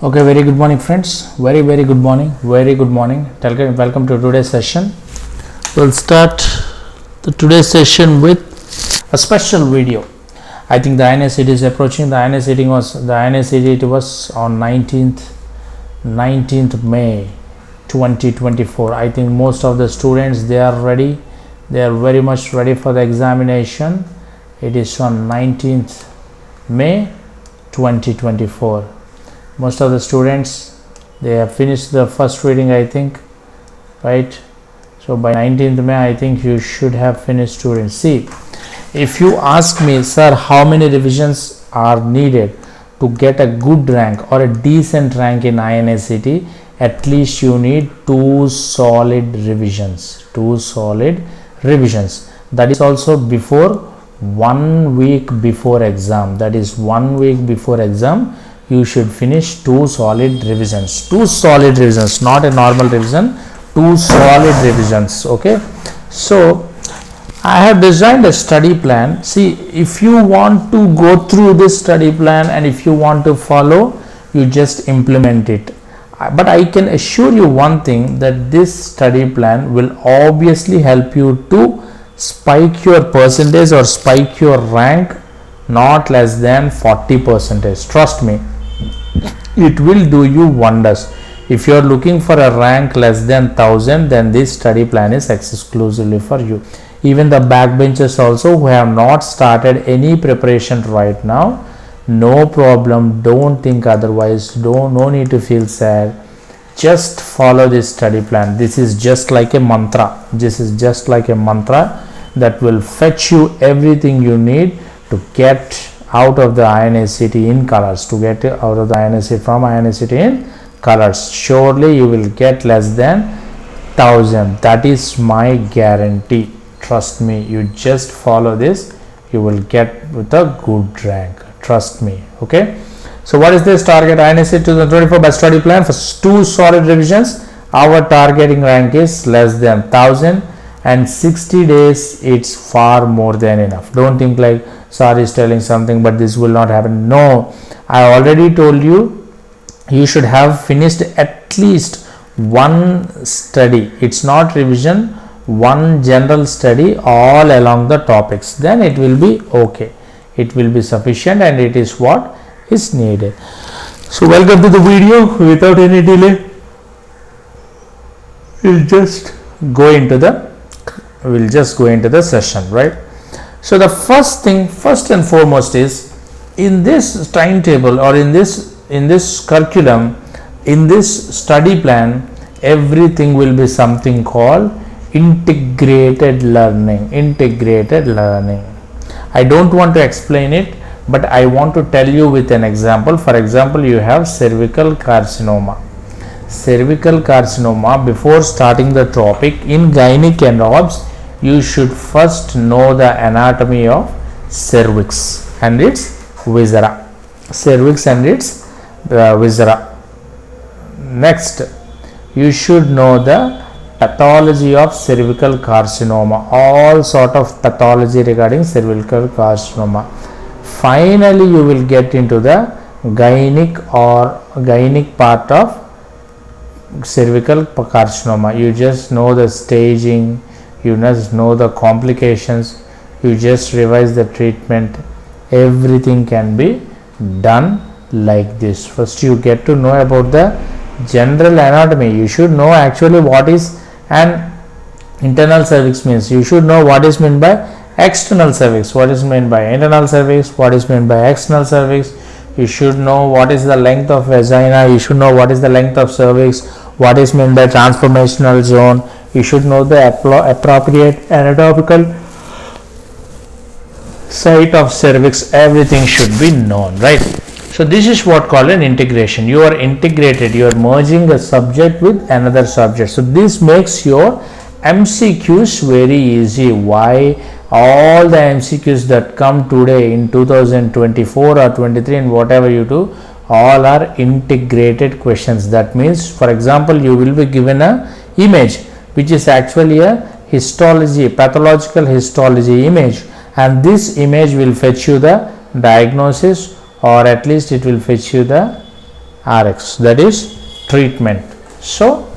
Okay, very good morning friends. Very good morning. Welcome to today's session. We'll start today's session with a special video. I think the Inicet is approaching. The Inicet was on 19th May 2024. I think most of the students, they are ready. They are very much ready for the examination. It is on 19th May 2024. Most of the students, they have finished the first reading, I think, right? So by 19th May, I think you should have finished students. See, if you ask me, sir, how many revisions are needed to get a good rank or a decent rank in Inicet, at least you need two solid revisions. That is also before 1 week before exam. That is 1 week before exam. You should finish two solid revisions, not a normal revision, two solid revisions. Okay, so I have designed a study plan. See, if you want to go through this study plan and if you want to follow, you just implement it. But I can assure you one thing, that this study plan will obviously help you to spike your percentage or spike your rank not less than 40%. Trust me, it will do you wonders. If you are looking for a rank less than 1000, then this study plan is exclusively for you. Even the backbenchers also who have not started any preparation right now, no problem, don't think otherwise, no need to feel sad. Just follow this study plan. This is just like a mantra. That will fetch you everything you need to get out of the Inicet in colors, from Inicet in colors. Surely you will get less than 1000. That is my guarantee. Trust me, you just follow this, you will get with a good rank. Trust me. Okay, so what is this target? Inicet 2024 by study plan for two solid revisions. Our targeting rank is less than 1000, and 60 days it's far more than enough. Don't think like sir is telling something but this will not happen. No, I already told you, you should have finished at least one study. It's not revision, one general study all along the topics. Then it will be okay, it will be sufficient, and it is what is needed. So welcome to the video. Without any delay, we'll just go into the session, right? So the first and foremost is, in this timetable or in this curriculum, in this study plan, everything will be something called integrated learning. I don't want to explain it, but I want to tell you with an example. For example, you have cervical carcinoma. Before starting the topic in gynec and obs, you should first know the anatomy of cervix and its viscera. Next, you should know the pathology of cervical carcinoma, all sort of pathology regarding cervical carcinoma. Finally, you will get into the gynec part of cervical carcinoma. You just know the staging, you just know the complications, you just revise the treatment. Everything can be done like this. First, you get to know about the general anatomy. You should know actually what is an internal cervix means. You should know what is meant by external cervix, what is meant by internal cervix, what is meant by external cervix. You should know what is the length of vagina. You should know what is the length of cervix, what is meant by transformational zone. You should know the appropriate anatomical site of cervix. Everything should be known, right? So this is what called an integration. You are integrated, you are merging a subject with another subject. So this makes your MCQs very easy. Why? All the MCQs that come today in 2024 or 23 and whatever you do, all are integrated questions. That means, for example, you will be given a image which is actually a pathological histology image, and this image will fetch you the diagnosis, or at least it will fetch you the Rx, that is treatment. So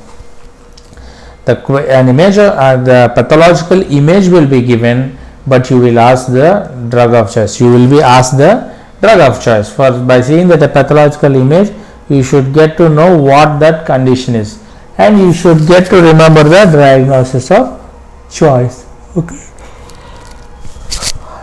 an image, the pathological image will be given, but you will ask the drug of choice. You will be asked the drug of choice. For by seeing that a pathological image, you should get to know what that condition is, and you should get to remember the diagnosis of choice. Okay.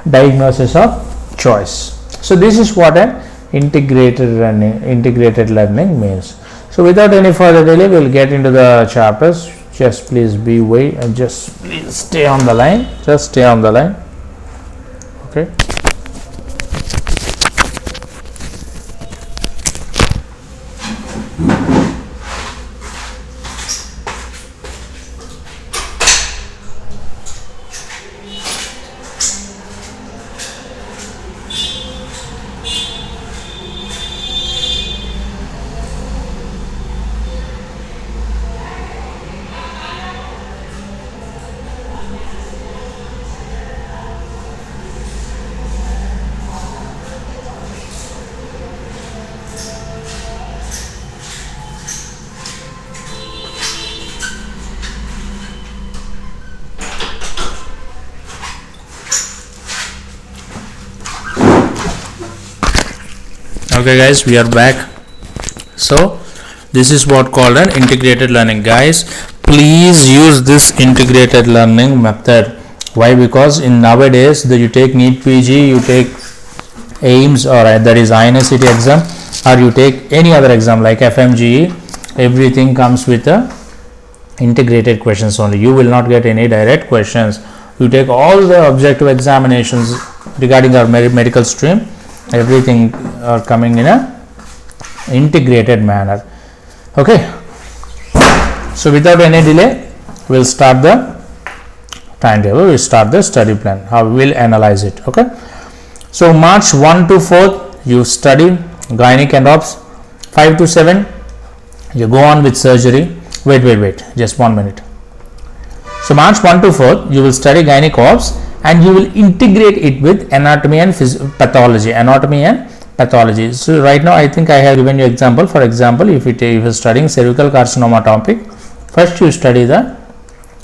Diagnosis of choice. So this is what an integrated learning means. So without any further delay, we will get into the chapters. Just please be wait and just please stay on the line. Just stay on the line. Okay. Okay guys, we are back. So this is what called an integrated learning. Guys, please use this integrated learning method. Why? Because in nowadays you take NEET PG, you take AIMS, or that is Inicet exam, or you take any other exam like FMGE, everything comes with a integrated questions only. You will not get any direct questions. You take all the objective examinations regarding our medical stream, everything are coming in a integrated manner. Okay, so without any delay, we'll start the timetable, we'll start the study plan, how we will analyze it. Okay, so March 1 to 4th you study gynec and obs. 5 to 7 you go on with surgery. Wait, just 1 minute. So March 1 to 4th you will study gynec obs, and you will integrate it with anatomy and pathology. So right now I think I have given you example. For example, if you are studying cervical carcinoma topic, first you study the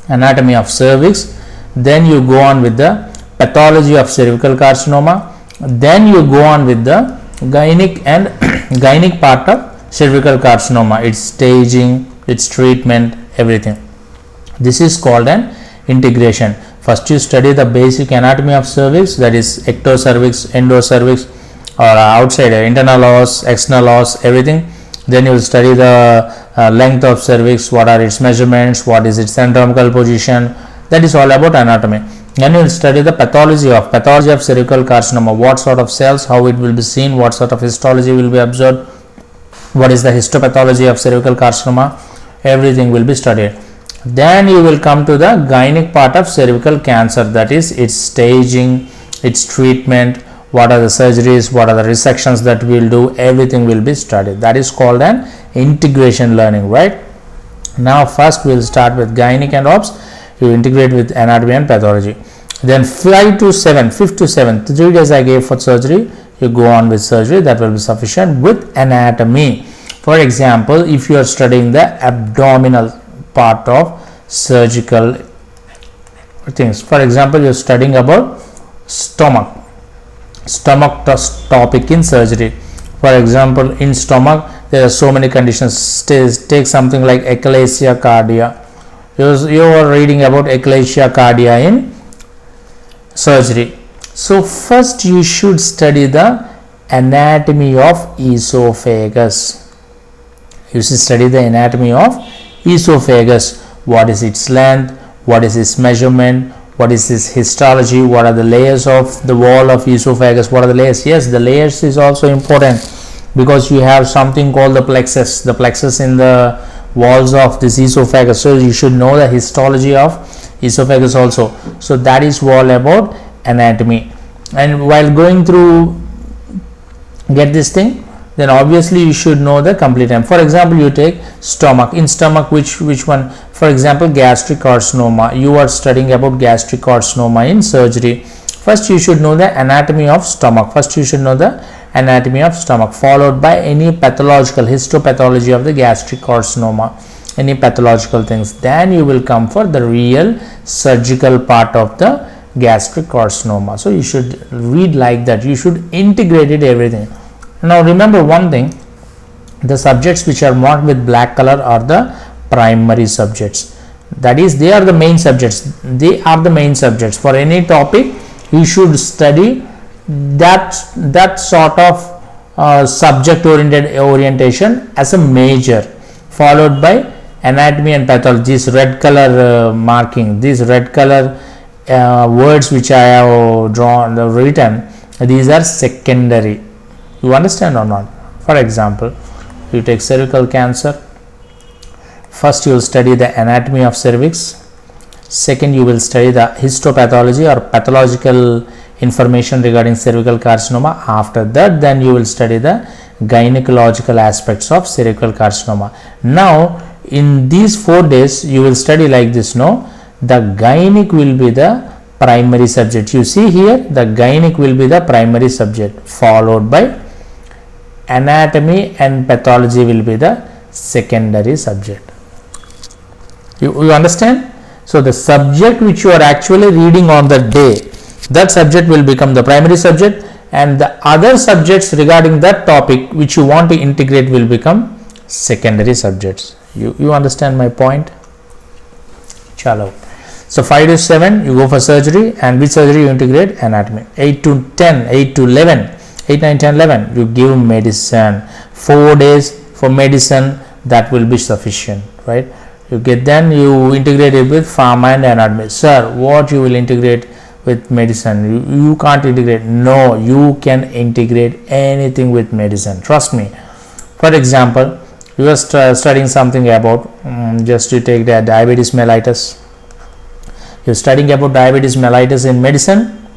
anatomy of cervix, then you go on with the pathology of cervical carcinoma, then you go on with the gynec part of cervical carcinoma, its staging, its treatment, everything. This is called an integration. First you study the basic anatomy of cervix, that is ectocervix, endocervix, or outside internal os, external os, everything. Then you will study the length of cervix, what are its measurements, what is its anatomical position, that is all about anatomy. Then you will study the pathology of cervical carcinoma, what sort of cells, how it will be seen, what sort of histology will be observed, what is the histopathology of cervical carcinoma, everything will be studied. Then you will come to the gynec part of cervical cancer, that is its staging, its treatment, what are the surgeries, what are the resections that we will do, everything will be studied. That is called an integration learning, right? Now first we will start with gynec and obs, you integrate with anatomy and pathology. Then 5 to 7, 5th to 7th, 3 days I gave for surgery, you go on with surgery, that will be sufficient with anatomy. For example, if you are studying the abdominal part of surgical things, for example, you are studying about stomach topic in surgery. For example, in stomach there are so many conditions. Take something like achalasia cardia. You are reading about achalasia cardia in surgery. So first you should study the anatomy of esophagus. You should study the anatomy of esophagus. What is its length, what is its measurement, what is its histology, what are the layers of the wall of esophagus, what are the layers. Yes, the layers is also important, because you have something called the plexus in the walls of this esophagus, so you should know the histology of esophagus also. So that is all about anatomy. And while going through get this thing, then obviously you should know the complete name. For example, you take stomach. In stomach, which one? For example, gastric carcinoma. You are studying about gastric carcinoma in surgery. First you should know the anatomy of stomach. Followed by any pathological histopathology of the gastric carcinoma, any pathological things. Then you will come for the real surgical part of the gastric carcinoma. So you should read like that. You should integrate it everything. Now remember one thing, the subjects which are marked with black color are the primary subjects. That is, they are the main subjects. For any topic you should study that sort of subject orientation as a major, followed by anatomy and pathology. This red color marking, these red color words which I have written, these are secondary. You understand or not? For example, you take cervical cancer. First you will study the anatomy of cervix. Second, you will study the histopathology or pathological information regarding cervical carcinoma. After that, then you will study the gynecological aspects of cervical carcinoma. Now in these 4 days you will study like this. No, the gynec will be the primary subject. You see here, the gynec will be the primary subject, followed by anatomy and pathology will be the secondary subject. You understand? So the subject which you are actually reading on the day, that subject will become the primary subject, and the other subjects regarding that topic which you want to integrate will become secondary subjects. You understand my point? Chalo. So 5 to 7 you go for surgery, and with surgery you integrate anatomy. 8 to 10, 8 to 11, 8, 9, 10, 11 you give medicine. 4 days for medicine, that will be sufficient, right? You integrate it with pharma and anatomy. Sir, what you will integrate with medicine? You can't integrate. No, you can integrate anything with medicine, trust me. For example, you are studying something about, just to take the diabetes mellitus. You are studying about diabetes mellitus in medicine.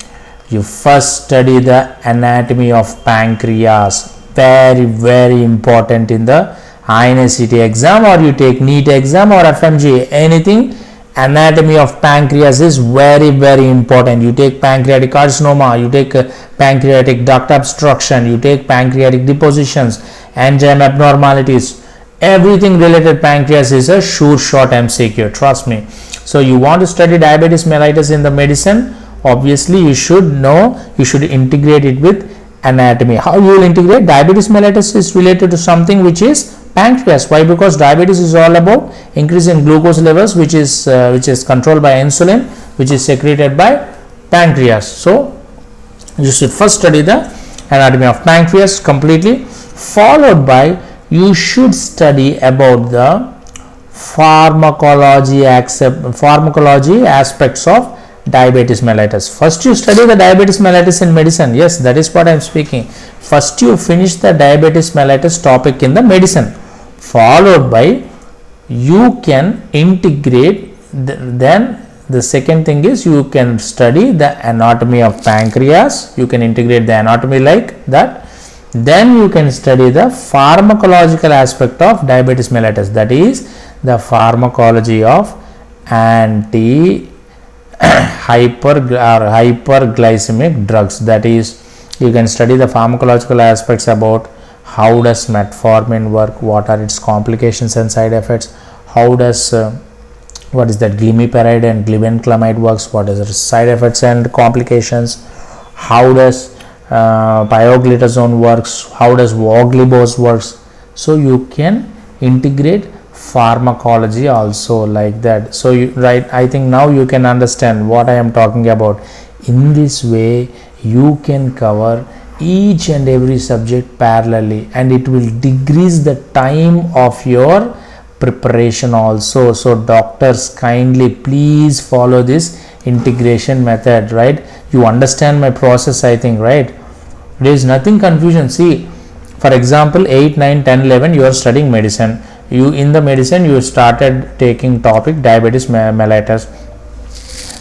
You first study the anatomy of pancreas. Very, very important in the Inicet exam, or you take NEET exam or FMG, anything. Anatomy of pancreas is very, very important. You take pancreatic carcinoma, you take pancreatic duct obstruction, you take pancreatic depositions, enzyme abnormalities, everything related pancreas is a sure shot MCQ, trust me. So you want to study diabetes mellitus in the medicine, obviously you should know, you should integrate it with anatomy. How you will integrate? Diabetes mellitus is related to something which is pancreas. Why? Because diabetes is all about increase in glucose levels, which is controlled by insulin, which is secreted by pancreas. So you should first study the anatomy of pancreas completely, followed by you should study about the pharmacology aspects of diabetes mellitus. First you study the diabetes mellitus in medicine. Yes, that is what I am speaking. First you finish the diabetes mellitus topic in the medicine, followed by you can integrate then the second thing is you can study the anatomy of pancreas. You can integrate the anatomy like that. Then you can study the pharmacological aspect of diabetes mellitus, that is the pharmacology of hyperglycemic drugs. That is, you can study the pharmacological aspects about how does metformin work, what are its complications and side effects, how does what is that glimepiride and glibenclamide works, what is the side effects and complications, how does pioglitazone works, how does voglibose works. So you can integrate pharmacology also like that. So I think now you can understand what I am talking about. In this way you can cover each and every subject parallelly, and it will decrease the time of your preparation also. So doctors, kindly please follow this integration method, right? You understand my process, I think, right? There is nothing confusion. See, for example, 8, 9, 10, 11 you are studying medicine. In the medicine you started taking topic diabetes mellitus.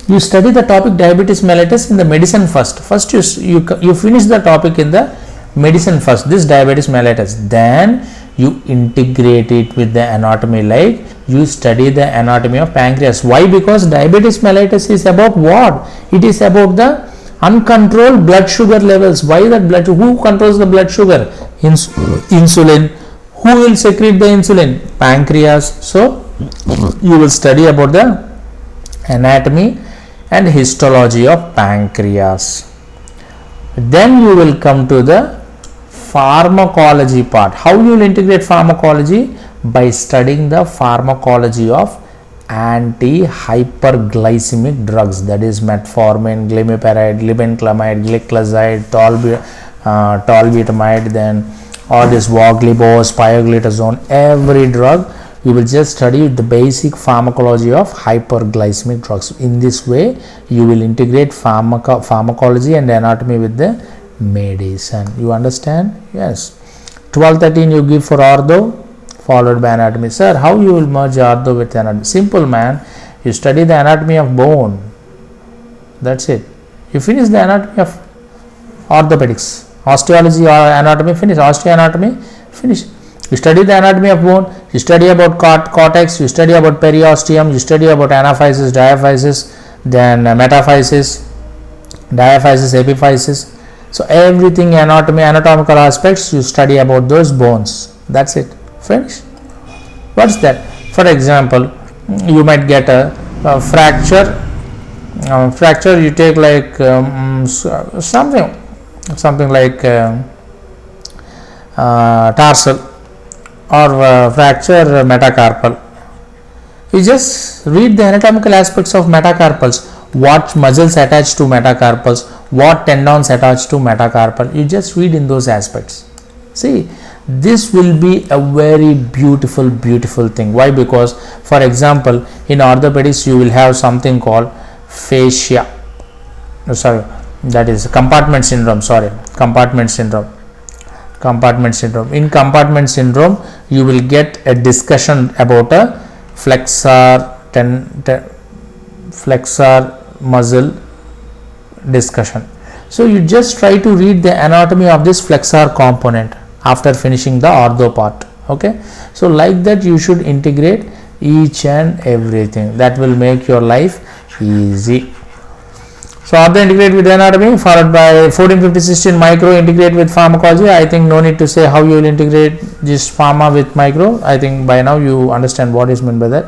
You study the topic diabetes mellitus in the medicine first. You finish the topic in the medicine first, this diabetes mellitus. Then you integrate it with the anatomy, like you study the anatomy of pancreas. Why? Because diabetes mellitus is about what? It is about the Uncontrolled blood sugar levels. Why that blood? Who controls the blood sugar? Insulin. Who will secrete the insulin? Pancreas. So you will study about the anatomy and histology of pancreas. Then you will come to the pharmacology part. How you will integrate pharmacology? By studying the pharmacology of anti-hyperglycemic drugs, that is metformin, glimepiride, glibenclamide, gliclazide, tolbutamide, then all this voglibose, pioglitazone, every drug you will just study the basic pharmacology of hyperglycemic drugs. In this way you will integrate pharmacology and anatomy with the medicine. You understand? Yes. 12-13 you give for ortho followed by anatomy. Sir, how you will merge ortho with anatomy? Simple, man. You study the anatomy of bone. That's it. You finish the anatomy of orthopedics. Osteology or anatomy, finish. Osteoanatomy, finish. You study the anatomy of bone. You study about cortex. You study about periosteum. You study about anaphysis, diaphysis, then metaphysis, diaphysis, epiphysis. So everything anatomical aspects you study about those bones. That's it. Finish. What's that? For example, you might get a fracture. Fracture you take like something like tarsal or fracture metacarpal. You just read the anatomical aspects of metacarpals. What muscles attach to metacarpals, what tendons attach to metacarpal. You just read in those aspects. See, this will be a very beautiful thing. Why? Because for example in orthopedics you will have something called fascia, that is compartment syndrome. In compartment syndrome you will get a discussion about a flexor muscle discussion. So you just try to read the anatomy of this flexor component after finishing the ortho part. Okay, so like that you should integrate each and everything. That will make your life easy. So ortho integrate with anatomy followed by 14-15-16 micro integrate with pharmacology. I think no need to say how you will integrate this pharma with micro. I think by now you understand what is meant by that.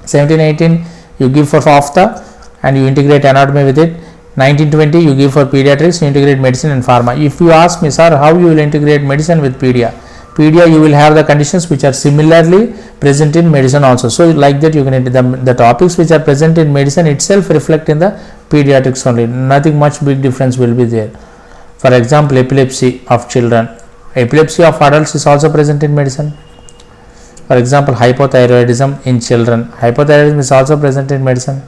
17-18 you give for ophtha and you integrate anatomy with it. 19-20 you give for pediatrics, you integrate medicine and pharma. If you ask me, sir, how you will integrate medicine with pedia you will have the conditions which are similarly present in medicine also. So like that you can the topics which are present in medicine itself reflect in the pediatrics only. Nothing much big difference will be there. For example, epilepsy of children, epilepsy of adults is also present in medicine. For example, hypothyroidism in children, hypothyroidism is also present in medicine.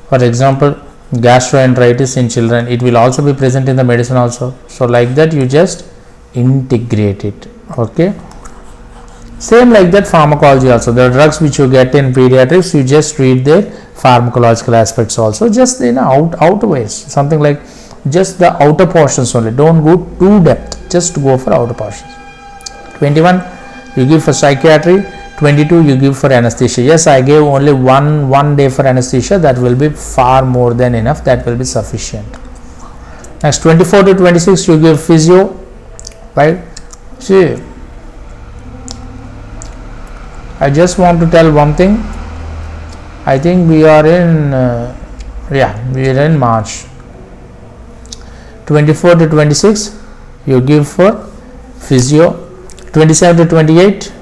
For example, gastroenteritis in children, it will also be present in the medicine also. So like that you just integrate it. Okay, same like that pharmacology also. The drugs which you get in pediatrics, you just read their pharmacological aspects also, just in outer ways, something like just the outer portions only. Don't go too depth, just go for outer portions. 21 you give for psychiatry, 22 you give for anesthesia. Yes, I gave only one day for anesthesia. That will be far more than enough. That will be sufficient. Next 24-26 you give physio, right? See, I just want to tell one thing. I think we are in we are in March. 24-26 you give for physio. 27-28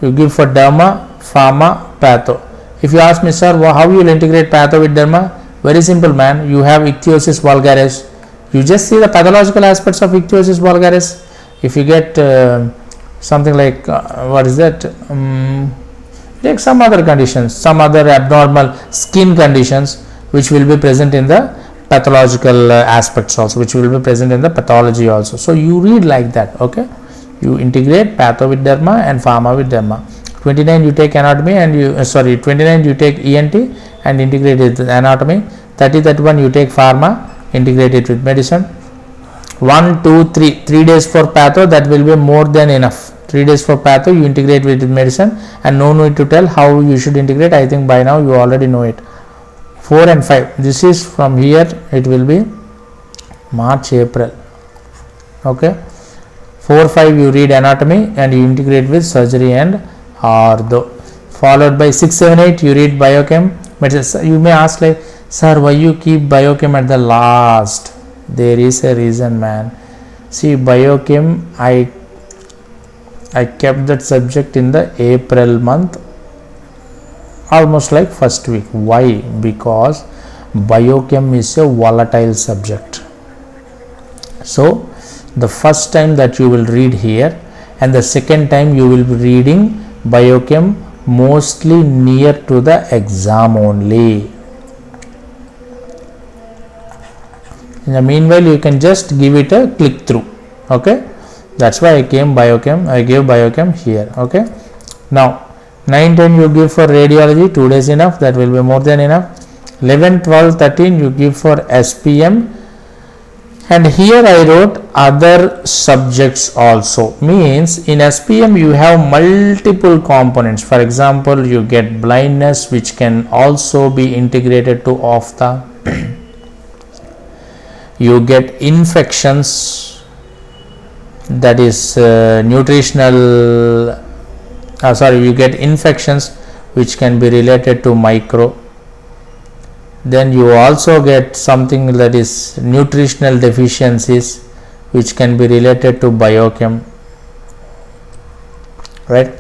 you give for derma, pharma, patho. If you ask me, sir, how you will integrate patho with derma? Very simple, man. You have ichthyosis vulgaris. You just see the pathological aspects of ichthyosis vulgaris. If you get something like what is that? Take some other conditions, some other abnormal skin conditions which will be present in the pathological aspects also, which will be present in the pathology also. So you read like that. Okay, you integrate patho with derma and pharma with derma. 29 you take anatomy and 29 you take ENT and integrate it with anatomy. 30-31 you take pharma, integrate it with medicine. 1, 2, 3 days for patho, that will be more than enough. 3 days for patho you integrate with medicine, and no need to tell how you should integrate. I think by now you already know it. 4 and 5, this is from here, it will be March, April. Okay, 4, 5 you read anatomy and you integrate with surgery and ortho, followed by 6, 7, 8 you read biochem. But you may ask like, sir, why you keep biochem at the last? There is a reason, man. See, biochem, I kept that subject in the April month, almost like first week. Why? Because biochem is a volatile subject. So the first time that you will read here and the second time you will be reading biochem mostly near to the exam only. In the meanwhile, you can just give it a click through. Okay, that's why I gave biochem here. Okay, now 9, 10 you give for radiology, 2 days enough, that will be more than enough. 11, 12, 13 you give for SPM, and here I wrote other subjects also. Means in SPM you have multiple components. For example, you get blindness, which can also be integrated to ophtha. You get infections, that is nutritional, you get infections which can be related to micro. Then you also get something that is nutritional deficiencies which can be related to biochem, right?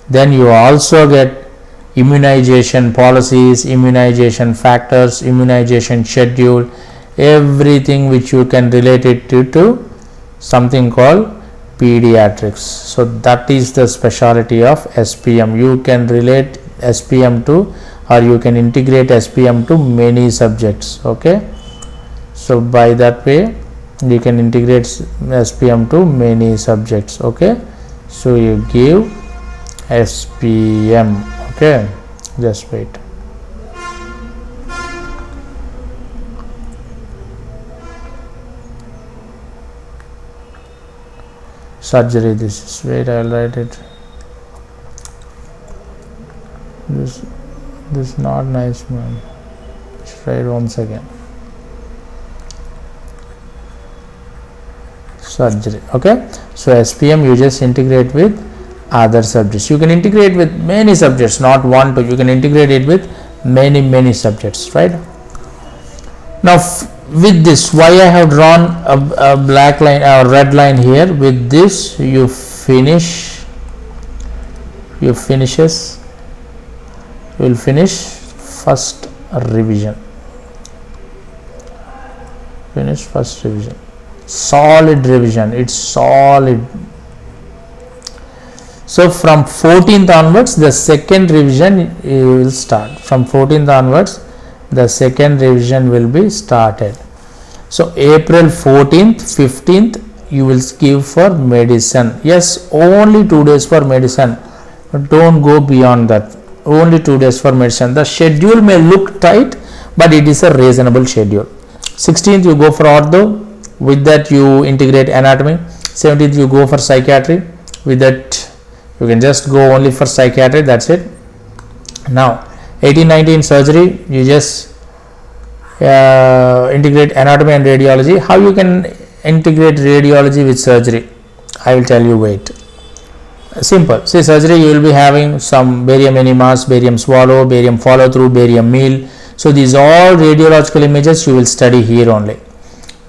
Then you also get immunization policies, immunization factors, immunization schedule, everything which you can relate it to something called pediatrics. So that is the specialty of SPM. You can relate SPM to, or you can integrate SPM to many subjects. Okay, so by that way you can integrate SPM to many subjects. Okay, so you give SPM. Okay, just wait. Surgery, this is, wait, I'll write it. This is not nice, man. Let's try it once again. Surgery. Okay, so SPM you just integrate with other subjects. You can integrate with many subjects, not one, two. You can integrate it with many subjects, right? Now with this, why I have drawn a black line or red line here, with this you finish, will finish first revision, solid revision, it's solid. So from 14th onwards the second revision will start. From 14th onwards the second revision will be started. So April 14th, 15th you will give for medicine. Yes, only 2 days for medicine, but don't go beyond that. Only 2 days for medicine. The schedule may look tight, but it is a reasonable schedule. 16th you go for ortho, with that you integrate anatomy. 17th you go for psychiatry, with that you can just go only for psychiatry, that's it. Now 18, 19 surgery, you just integrate anatomy and radiology. How you can integrate radiology with surgery? I will tell you, wait. Simple. See, surgery you will be having some barium enemas, barium swallow, barium follow through, barium meal. So these all radiological images you will study here only.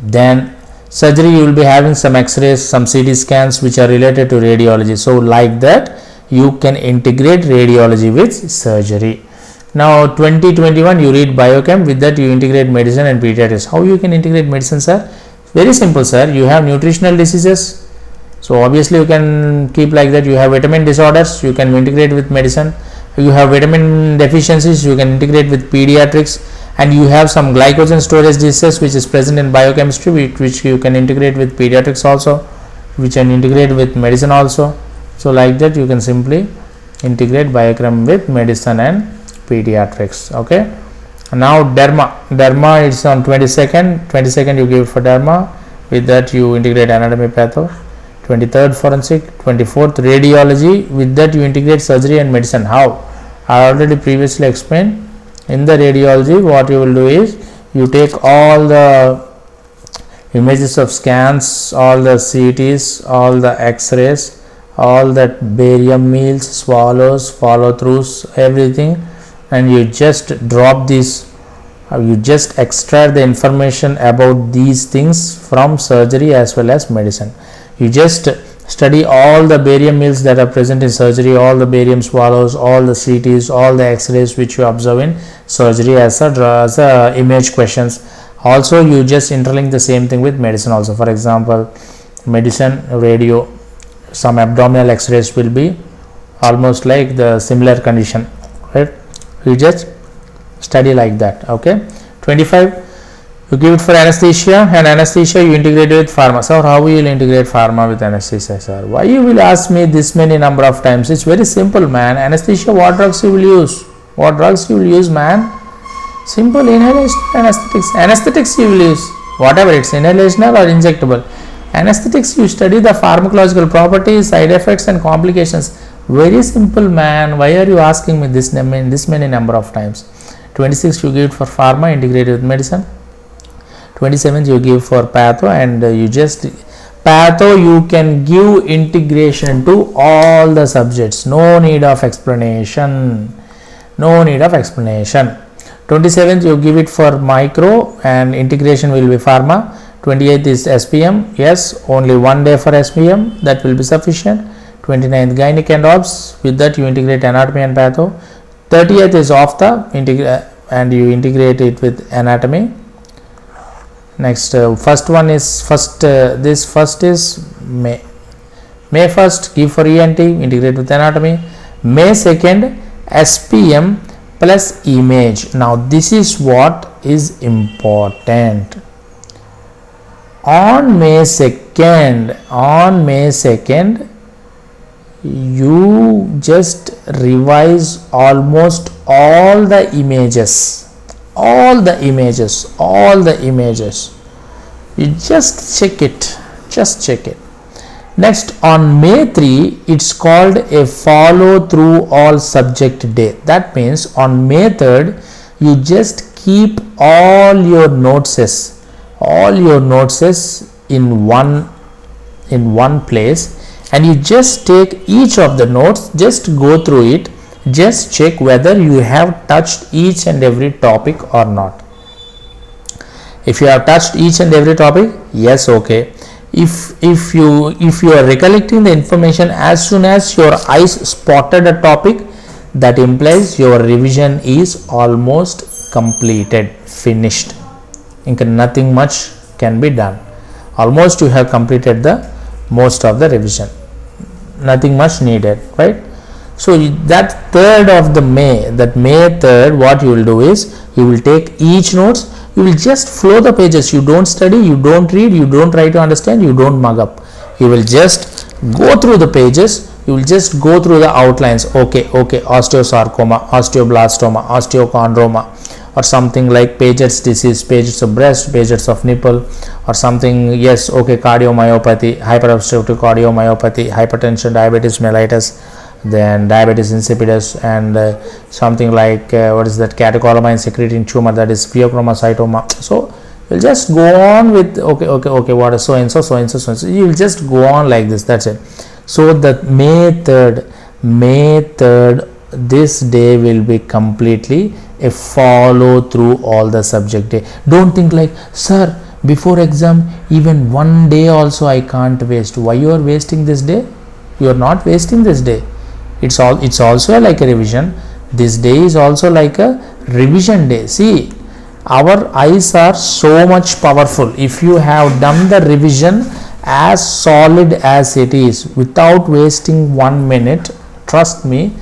Then surgery you will be having some x-rays, some CT scans which are related to radiology. So like that you can integrate radiology with surgery. Now 2021 you read biochem, with that you integrate medicine and pediatrics. How you can integrate medicine, sir? Very simple, sir. You have nutritional diseases, so obviously you can keep like that. You have vitamin disorders, you can integrate with medicine. You have vitamin deficiencies, you can integrate with pediatrics. And you have some glycogen storage diseases which is present in biochemistry, which you can integrate with pediatrics also, which can integrate with medicine also. So like that you can simply integrate biochem with medicine and pediatrics. Okay, now derma is on 22nd you give for derma, with that you integrate anatomy, patho. 23rd forensic, 24th radiology, with that you integrate surgery and medicine. How? I already previously explained. In the radiology, what you will do is you take all the images of scans, all the CTs, all the X-rays, all that barium meals, swallows, follow throughs, everything, and you just drop these, you just extract the information about these things from surgery as well as medicine. You just study all the barium meals that are present in surgery, all the barium swallows, all the CTs, all the X-rays which you observe in surgery as a image questions. Also you just interlink the same thing with medicine also. For example, medicine radio, some abdominal X-rays will be almost like the similar condition, right? You just study like that. Okay. 25, you give it for anesthesia, and anesthesia you integrate with pharma. So how will you integrate pharma with anesthesia, sir? Why you will ask me this many number of times? It's very simple, man. Anesthesia, what drugs you will use? What drugs you will use, man? Simple, inhalation, anesthetics. Anesthetics you will use, whatever it's inhalational or injectable. Anesthetics, you study the pharmacological properties, side effects and complications. Very simple, man. Why are you asking me this many number of times? 26, you give it for pharma, integrated with medicine. 27, you give for patho, and you just patho you can give integration to all the subjects. No need of explanation. No need of explanation. 27th, you give it for micro, and integration will be pharma. 28th is SPM. Yes, only one day for SPM, that will be sufficient. 29th, gynec and obs, with that you integrate anatomy and patho. 30th is ophtha, and you integrate it with anatomy. Next, first one is this first is May 1st, give for ENT, integrate with anatomy. May 2nd, SPM plus image. Now this is what is important. On May 2nd, you just revise almost all the images. You just check it. Next, on May 3, it's called a follow through all subject day. That means on May 3rd, you just keep all your notes in one place, and you just take each of the notes, just go through it, just check whether you have touched each and every topic or not. If you have touched each and every topic, yes, okay. If you are recollecting the information as soon as your eyes spotted a topic, that implies your revision is almost completed, finished. Nothing much can be done. Almost you have completed the most of the revision. Nothing much needed, right? So that 3rd of the May, that May 3rd, what you will do is you will take each notes, you will just flow the pages. You don't study, you don't read, you don't try to understand, you don't mug up. You will just go through the pages, you will just go through the outlines. Okay, osteosarcoma, osteoblastoma, osteochondroma, or something like Paget's disease, Paget's of breast, Paget's of nipple, or something. Yes, okay, cardiomyopathy, hyperobstructive cardiomyopathy, hypertension, diabetes mellitus, then diabetes insipidus, and something like what is that, catecholamine secreting tumor, that is pheochromocytoma. So you'll just go on with okay, what is so and so. You'll just go on like this. That's it. So the May 3rd, this day will be completely a follow through all the subject day. Don't think like, sir, before exam even one day also I can't waste. Why you are wasting this day? You are not wasting this day. It's also like a revision. This day is also like a revision day. See, our eyes are so much powerful. If you have done the revision as solid as it is without wasting 1 minute, trust me,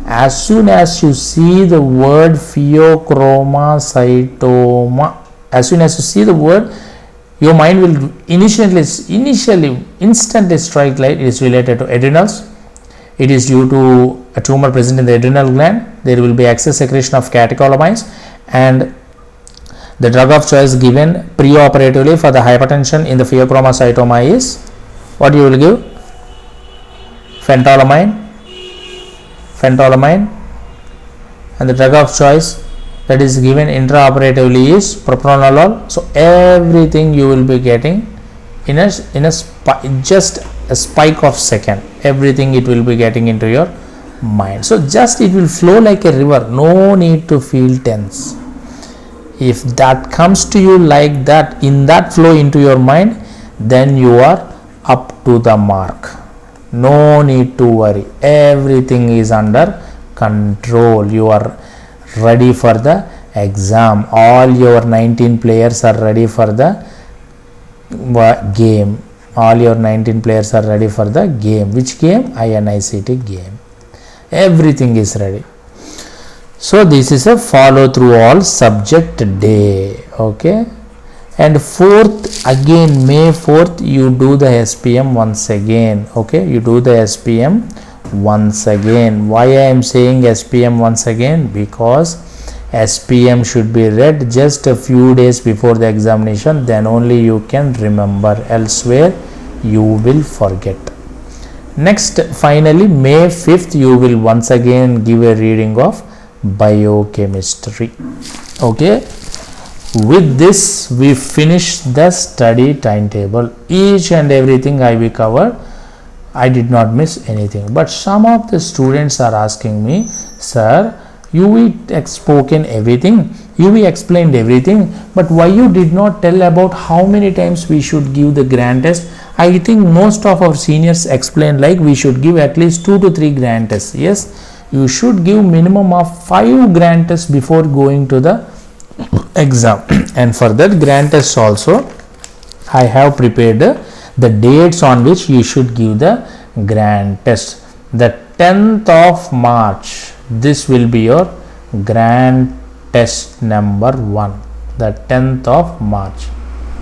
as soon as you see the word pheochromocytoma, as soon as you see the word, your mind will instantly strike like it is related to adrenals. It is due to a tumor present in the adrenal gland. There will be excess secretion of catecholamines, and the drug of choice given preoperatively for the hypertension in the pheochromocytoma is what you will give? Phentolamine, and the drug of choice that is given intraoperatively is propranolol. So everything you will be getting in just a spike of second, everything it will be getting into your mind. So just it will flow like a river, no need to feel tense. If that comes to you like that, in that flow into your mind, then you are up to the mark. No need to worry, everything is under control. You are ready for the exam. All your 19 players are ready for the game. All your 19 players are ready for the game. Which game? Inicet game. Everything is ready. So this is a follow through all subject day. Okay. And 4th, again May 4th, you do the SPM once again. Okay, you do the SPM once again. Why I am saying SPM once again? Because SPM should be read just a few days before the examination, then only you can remember, elsewhere you will forget. Next, finally May 5th, you will once again give a reading of biochemistry. Okay, with this we finish the study timetable. Each and everything I will cover. I did not miss anything. But some of the students are asking me, sir, you spoken everything, you explained everything, but why you did not tell about how many times we should give the grand test? I think most of our seniors explained like we should give at least 2 to 3 grand tests. Yes, you should give minimum of 5 grand tests before going to the exam. And for that grand test also, I have prepared the dates on which you should give the grand test. The 10th of March, this will be your grand test number 1. The 10th of March,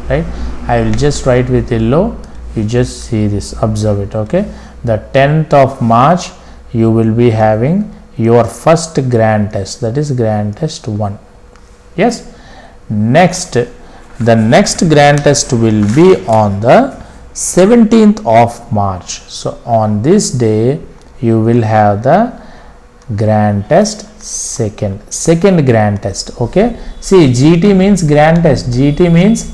right? I will just write with yellow. You just see this, observe it. Okay, the 10th of March, you will be having your first grand test, that is grand test 1. Yes. Next, the next grand test will be on the 17th of March. So on this day you will have the grand test second grand test. Okay, see, GT means grand test, GT means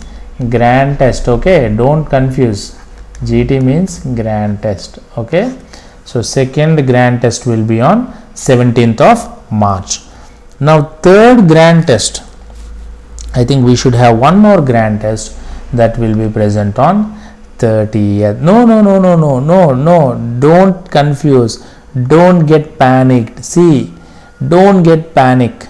grand test. Okay, don't confuse, GT means grand test. Okay, so second grand test will be on 17th of March. Now third grand test, I think we should have one more grand test that will be present on 30th. No, don't confuse, don't get panicked. See, don't get panic.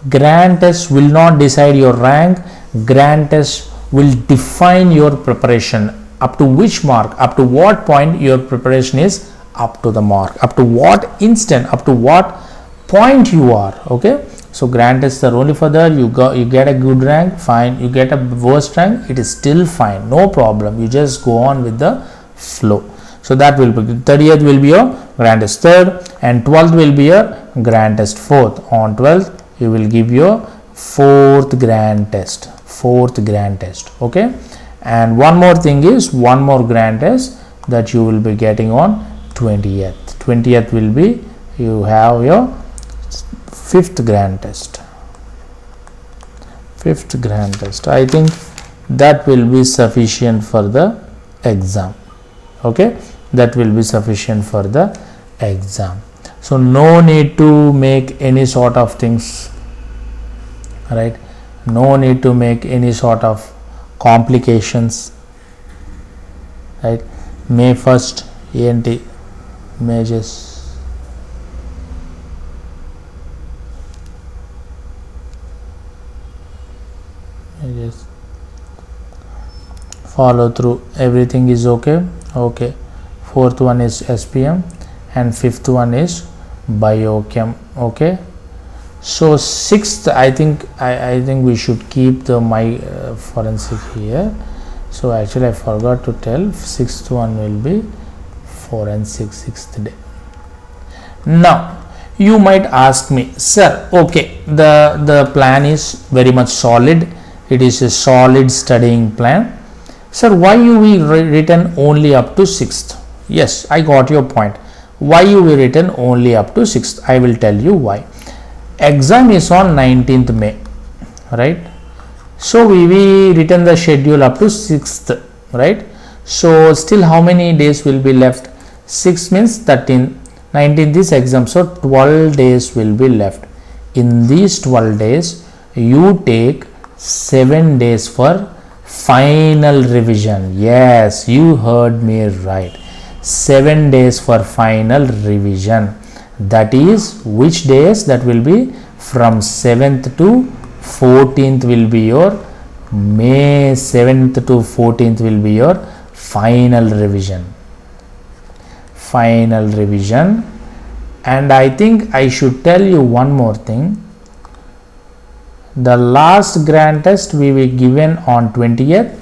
Grand test will not decide your rank. Grand test will define your preparation. Up to which mark, up to what point your preparation is up to the mark, up to what instant, up to what point you are. Okay, so grand tests are only for that. You get a good rank, fine. You get a worst rank, it is still fine, no problem. You just go on with the flow. So that will be 30th will be your grand test 3rd, and 12th will be your grand test 4th. On 12th you will give your 4th grand test. Okay, and one more thing is one more grand test that you will be getting on 20th. 20th will be, you have your 5th grand test. I think that will be sufficient for the exam. Okay, that will be sufficient for the exam. So no need to make any sort of things, right? No need to make any sort of complications, right? May 1st ENT images. Yes, follow through, everything is okay. Okay, 4th one is SPM and 5th one is biochem. Okay, so 6th, I think we should keep the forensic here. So actually I forgot to tell, 6th one will be forensic, 6th day. Now you might ask me, sir, okay, the plan is very much solid, it is a solid studying plan. Sir, why you will written only up to 6th? Yes, I got your point. Why you will written only up to 6th? I will tell you why. exam is on 19th May, right? So we written the schedule up to 6th, right? So still how many days will be left? 6 means 13, 19th is exam, so 12 days will be left. In these 12 days you take 7 days for final revision. Yes, you heard me right. 7 days for final revision. That is which days? That will be from 7th to 14th will be your May. 7th to 14th will be your final revision. Final revision. And I think I should tell you one more thing. The last grand test we were given on 20th,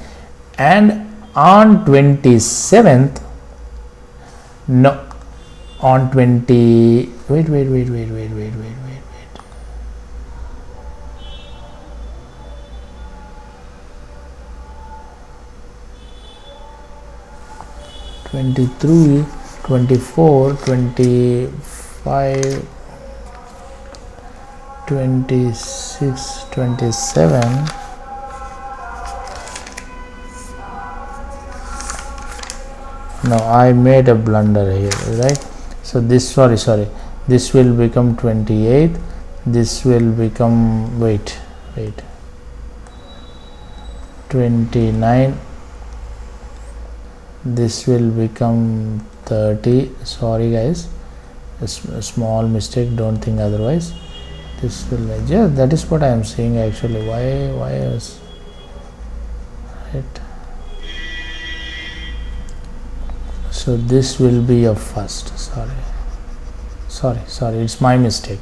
and on 27th, no, on 20, wait, 23, 24, 25, 26, 27, no, I made a blunder here, right? So this, sorry, this will become 28, this will become, wait, 29, this will become 30, sorry guys, a small mistake, don't think otherwise. This will, yeah, that is what I am saying actually. Why is right? So this will be a first. Sorry, it's my mistake.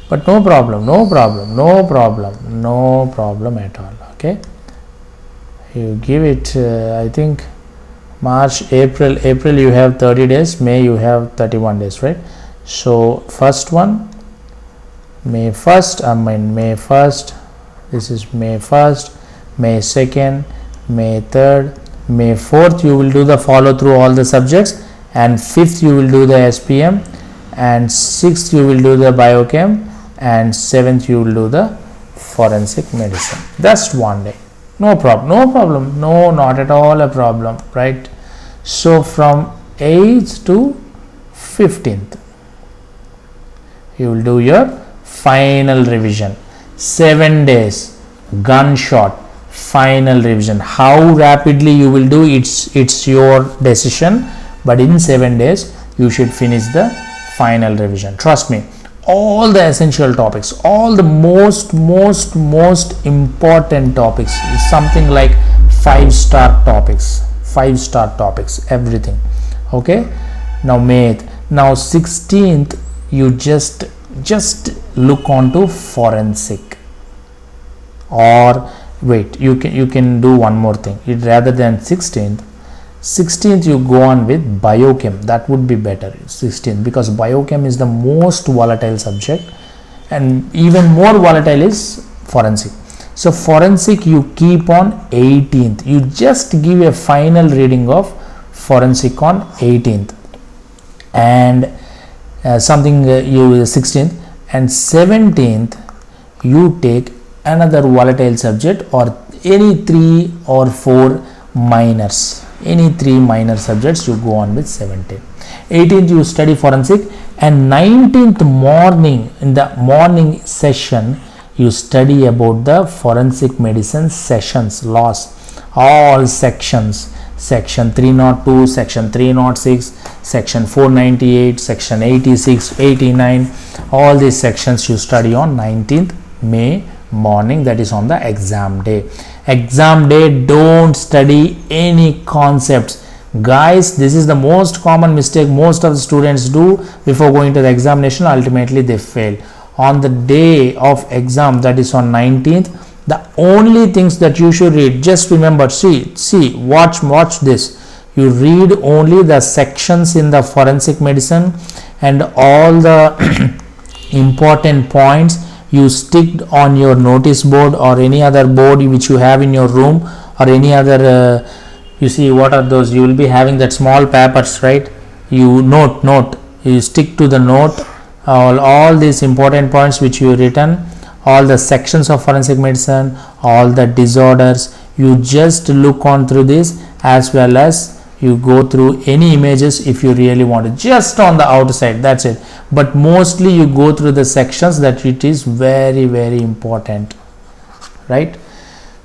But no problem at all. Okay, you give it. I think March, April you have 30 days, May you have 31 days, right? So first one, May 1st, this is May 1st, May 2nd, May 3rd, May 4th you will do the follow through all the subjects, and 5th you will do the SPM, and 6th you will do the biochem, and 7th you will do the forensic medicine. That's one day. No problem, no, not at all a problem, right? So from 8th to 15th you will do your final revision. 7 days, gunshot, final revision. How rapidly you will do, it's your decision, but in 7 days you should finish the final revision. Trust me, all the essential topics, all the most important topics is something like 5-star topics, everything. Okay, now May 16th you just look on to forensic, or wait, you can do one more thing. Rather than 16th you go on with biochem. That would be better, 16th, because biochem is the most volatile subject, and even more volatile is forensic. So forensic you keep on 18th. You just give a final reading of forensic on 18th, and you 16th, and 17th you take another volatile subject, or any 3 or 4 minors, any 3 minor subjects you go on with 17th. 18th you study forensic, and 19th morning, in the morning session you study about the forensic medicine sessions, laws, all sections, section 302, section 306, section 498, section 86, 89, all these sections you study on 19th May morning, that is on the exam day. Exam day, don't study any concepts, guys. This is the most common mistake most of the students do before going to the examination. Ultimately they fail. On the day of exam, that is on 19th, the only things that you should read, just remember, watch this, you read only the sections in the forensic medicine, and all the important points you stick on your notice board or any other board which you have in your room, or any other You see what are those? You will be having that small papers, right? You note, you stick to the note, all these important points which you written, all the sections of forensic medicine, all the disorders. You just look on through this, as well as you go through any images if you really want to, just on the outside, that's it. But mostly you go through the sections, that it is very, very important, right?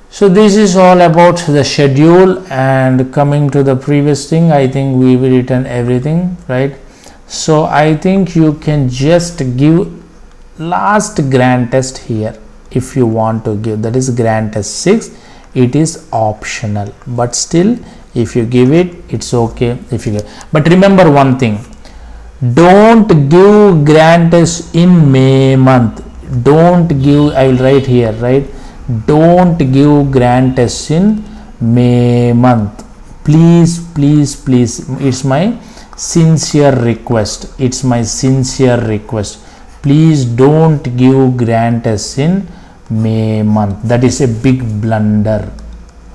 So this is all about the schedule. And coming to the previous thing, I think we've written everything, right? So I think you can just give last grand test here if you want to give, that is grand test 6. It is optional, but still if you give it, it's okay if you give. But remember one thing, don't give grand test in May month. Don't give, I will write here, right? Don't give grand test in May month. Please, it's my sincere request. Please don't give grand test in May month. That is a big blunder.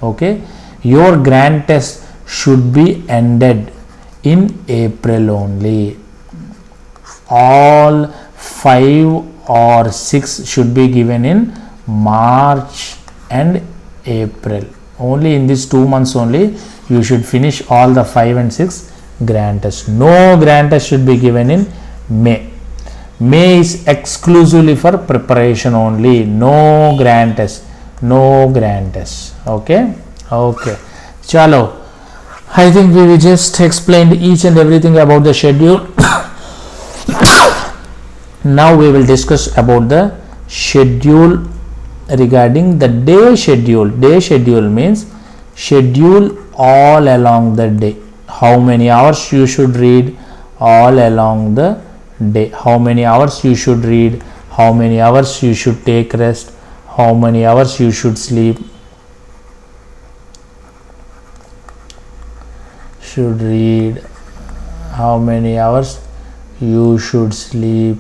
Okay, your grand test should be ended in April only. All 5 or 6 should be given in March and April. Only in these 2 months only you should finish all the 5 and 6 grand tests. No grand test should be given in May. May is exclusively for preparation only. No grand test. Okay. Chalo. I think we just explained each and everything about the schedule. Now we will discuss about the schedule regarding the day schedule. Day schedule means schedule all along the day. How many hours you should read all along the day. How many hours you should read. How many hours you should take rest. How many hours you should sleep. Should read. How many hours you should sleep.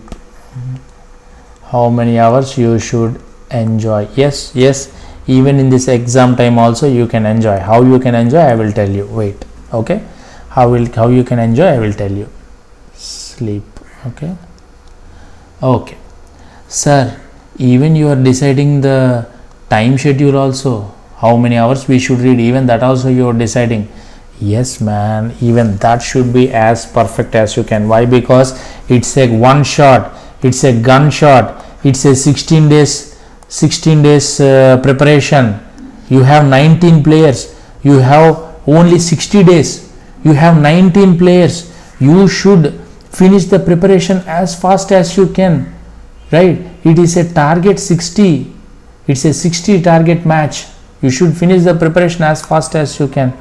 How many hours you should enjoy. Yes, even in this exam time also you can enjoy. How you can enjoy, I will tell you. Wait, okay, how you can enjoy, I will tell you. Sleep. Okay sir, even you are deciding the time schedule also, how many hours we should read, even that also you are deciding. Yes man, even that should be as perfect as you can. Why? Because it's a one shot, it's a gunshot, it's a 16 days preparation. You have 19 players, you have only 60 days, you have 19 players. You should finish the preparation as fast as you can, right? It is a target 60, it's a 60 target match. You should finish the preparation as fast as you can.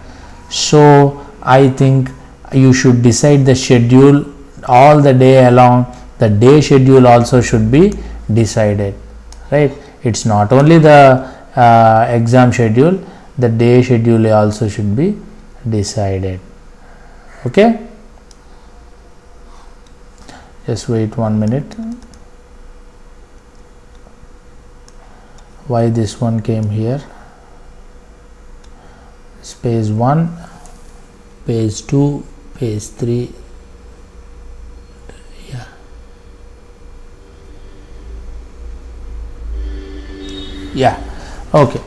So I think you should decide the schedule all the day along. The day schedule also should be decided, right? It's not only the exam schedule, the day schedule also should be decided. Okay, just wait 1 minute. Why this one came here? Page 1, page 2, page 3. Yeah, okay.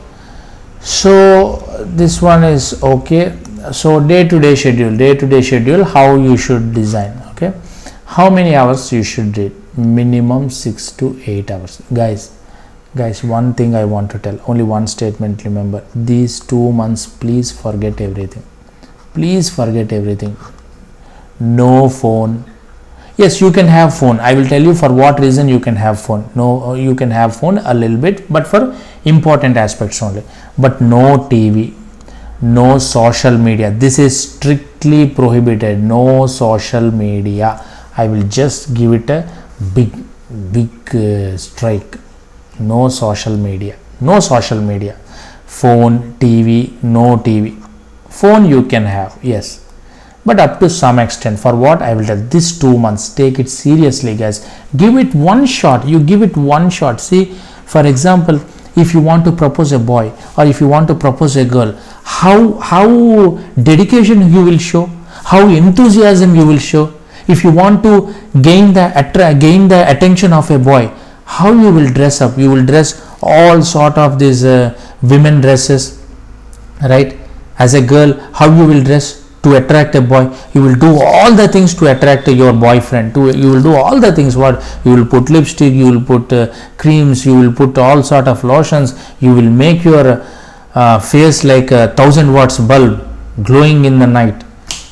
So this one is okay. So day to day schedule, how you should design. Okay, how many hours you should read? Minimum 6 to 8 hours. Guys, one thing I want to tell, only one statement. Remember, these 2 months, please forget everything. No phone. Yes, you can have phone. I will tell you for what reason you can have phone. No, you can have phone a little bit, but for important aspects only. But no TV, no social media. This is strictly prohibited. No social media. I will just give it a big strike. No social media. Phone, TV, no TV. Phone you can have, yes, but up to some extent. For what? I will tell. This 2 months, take it seriously, guys. Give it one shot. You give it one shot. See, for example, if you want to propose a boy or if you want to propose a girl, how dedication you will show, how enthusiasm you will show. If you want to gain the attention of a boy, how you will dress up? You will dress all sort of these women dresses, right? As a girl, how you will dress to attract a boy? You will do all the things to attract your boyfriend. You will do all the things. What you will put lipstick, you will put creams, you will put all sort of lotions. You will make your face like a 1000 watts bulb glowing in the night.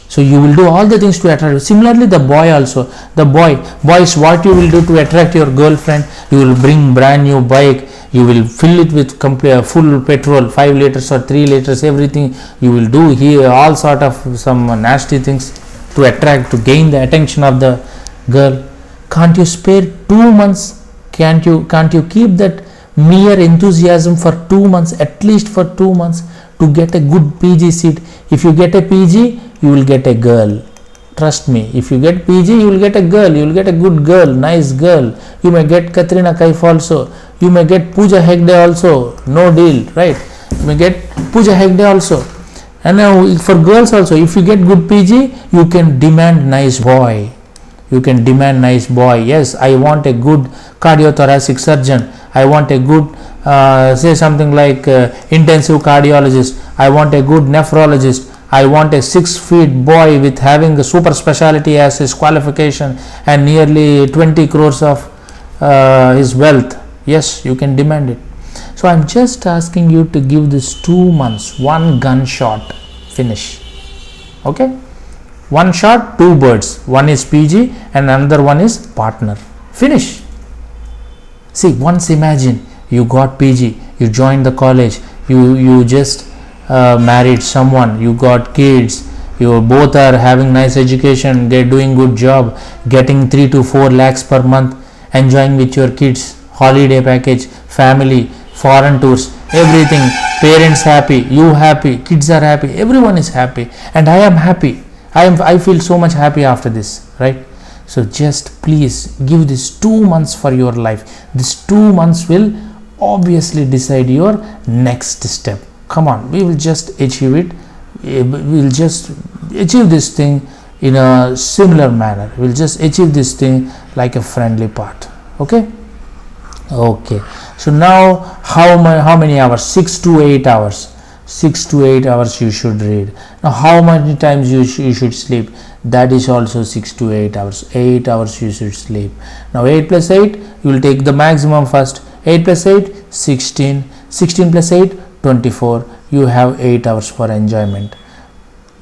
So you will do all the things to attract. Similarly, the boy also. Boys, what you will do to attract your girlfriend? You will bring brand new bike. You will fill it with full petrol, 5 liters or 3 liters, everything. You will do here all sort of some nasty things to attract, to gain the attention of the girl. Can't you spare 2 months? Can't you keep that mere enthusiasm for 2 months, at least for 2 months, to get a good PG seat? If you get a PG, you will get a girl. Trust me, if you get PG, you will get a girl. You will get a good girl, nice girl. You may get Katrina Kaif also. You may get Pooja Hegde also. No deal, right? You may get Pooja Hegde also. And now for girls also, if you get good PG, you can demand nice boy. You can demand nice boy. Yes, I want a good cardiothoracic surgeon. I want a good, say something like intensive cardiologist. I want a good nephrologist. I want a 6 feet boy with having a super specialty as his qualification and nearly 20 crores of his wealth. Yes, you can demand it. So I'm just asking you to give this 2 months, one gunshot finish. Okay, one shot, 2 birds. One is PG and another one is partner. Finish. See, once imagine you got PG, you joined the college, you just married someone, you got kids, you both are having nice education, they're doing good job, getting 3 to 4 lakhs per month, enjoying with your kids, holiday package, family, foreign tours, everything, parents happy, you happy, kids are happy, everyone is happy, and I am happy. I feel so much happy after this, right? So just please give this 2 months for your life. This 2 months will obviously decide your next step. Come on, we will just achieve it. We will just achieve this thing in a similar manner. We will just achieve this thing like a friendly part. Okay. So now how many hours? 6 to 8 hours. 6 to 8 hours you should read. Now how many times you should sleep? That is also 6 to 8 hours. 8 hours you should sleep. Now 8 plus 8, you will take the maximum first. 8 plus 8, 16. 16 plus 8, 24. You have 8 hours for enjoyment.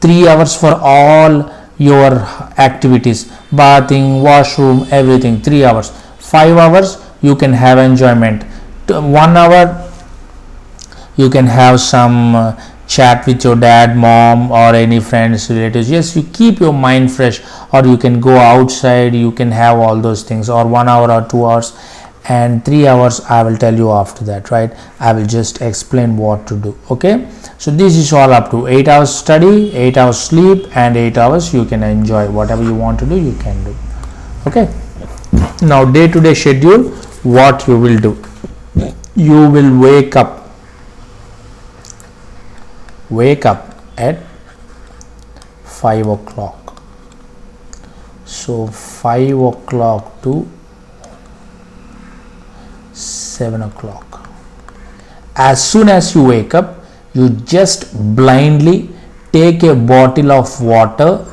3 hours for all your activities, bathing, washroom, everything. 3 hours. 5 hours you can have enjoyment. 1 hour you can have some chat with your dad, mom, or any friends, relatives. Yes, you keep your mind fresh, or you can go outside, you can have all those things, or 1 hour or 2 hours. And 3 hours I will tell you after that, right? I will just explain what to do. Okay, so this is all up to 8 hours study, 8 hours sleep, and 8 hours you can enjoy. Whatever you want to do, you can do. Okay, now day-to-day schedule, what you will do. You will wake up at 5 o'clock. So 5 o'clock to 7 o'clock. As soon as you wake up, you just blindly take a bottle of water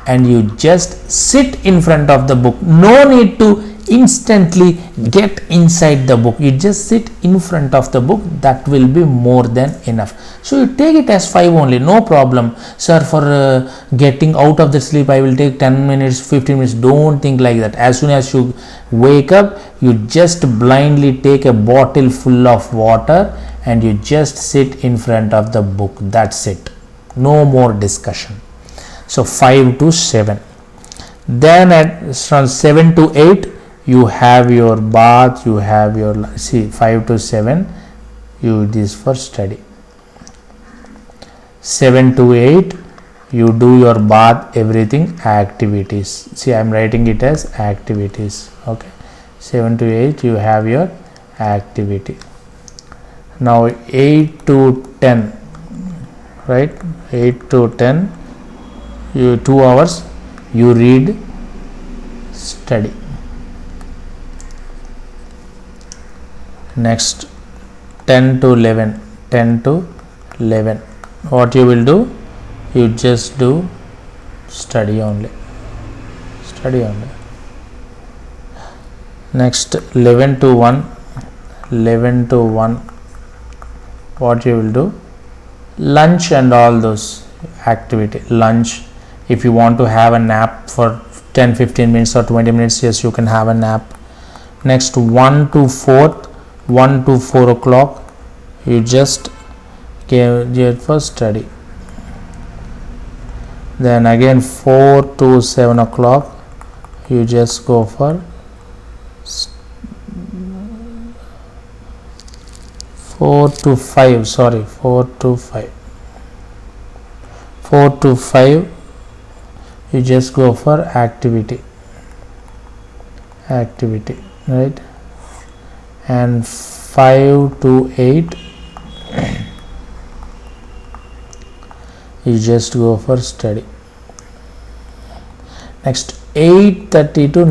and you just sit in front of the book. No need to instantly get inside the book. You just sit in front of the book. That will be more than enough. So you take it as 5 only, no problem. Sir, for getting out of the sleep I will take 10 minutes, 15 minutes. Don't think like that. As soon as you wake up, you just blindly take a bottle full of water and you just sit in front of the book. That's it. No more discussion. So 5 to 7. Then from 7 to 8, you have your bath, you have your, 5 to 7, you this for study. 7 to 8, you do your bath, everything, activities. See, I am writing it as activities. Okay, 7 to 8, you have your activity. Now 8 to 10, right? 8 to 10, you 2 hours you read, study. Next 10 to 11, 10 to 11, what you will do, you just do study only. Next 11 to 1, 11 to 1, what you will do, lunch and all those activity. Lunch, if you want to have a nap for 10-15 minutes or 20 minutes, yes, you can have a nap. Next 1 to 4 o'clock, you just give for study. Then again 4 to 7 o'clock, you just go for 4 to 5, sorry, 4 to 5, 4 to 5, you just go for activity, right? And 5 to 8, you just go for study. Next 8:30 to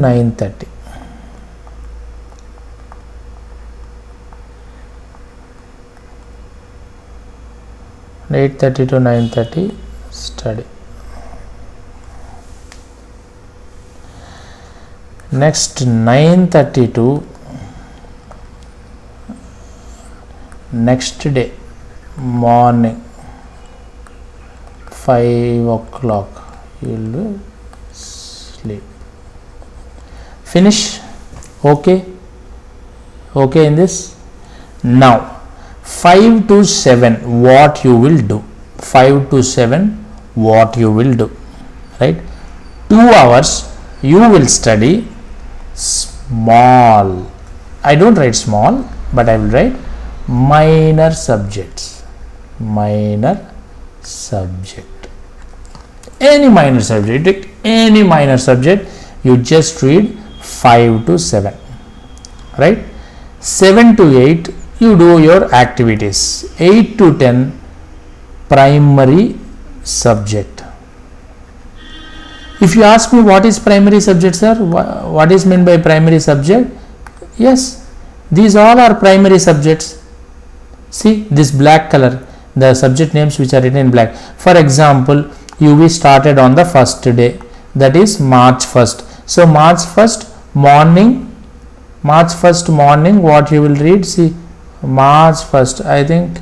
9:30, study. Next 9:30 to next day morning 5 o'clock, you will sleep. Finish. Okay in this. Now 5 to 7, what you will do, 5 to 7, what you will do, right? 2 hours you will study small, I don't write small, but I will write minor subjects, any minor subject, take any minor subject, you just read 5 to 7, right? 7 to 8, you do your activities. 8 to 10, primary subject. If you ask me what is primary subject, sir, what is meant by primary subject? Yes, these all are primary subjects. See this black color, the subject names which are written in black. For example, UV started on the first day, that is March 1st. So March 1st morning, what you will read? See, March 1st, I think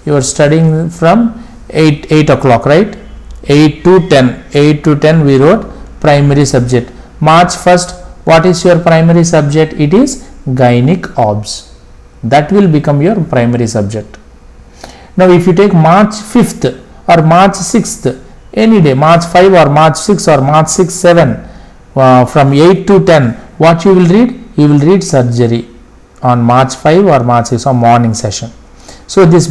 you are studying from 8 o'clock, right? 8 to 10 we wrote primary subject. March 1st, what is your primary subject? It is Gynec Obs. That will become your primary subject. Now if you take March 5th or March 6th, any day, March 5 or March 6 or March 6, 7, from 8 to 10, what you will read? You will read surgery on March 5 or March 6 or morning session. So this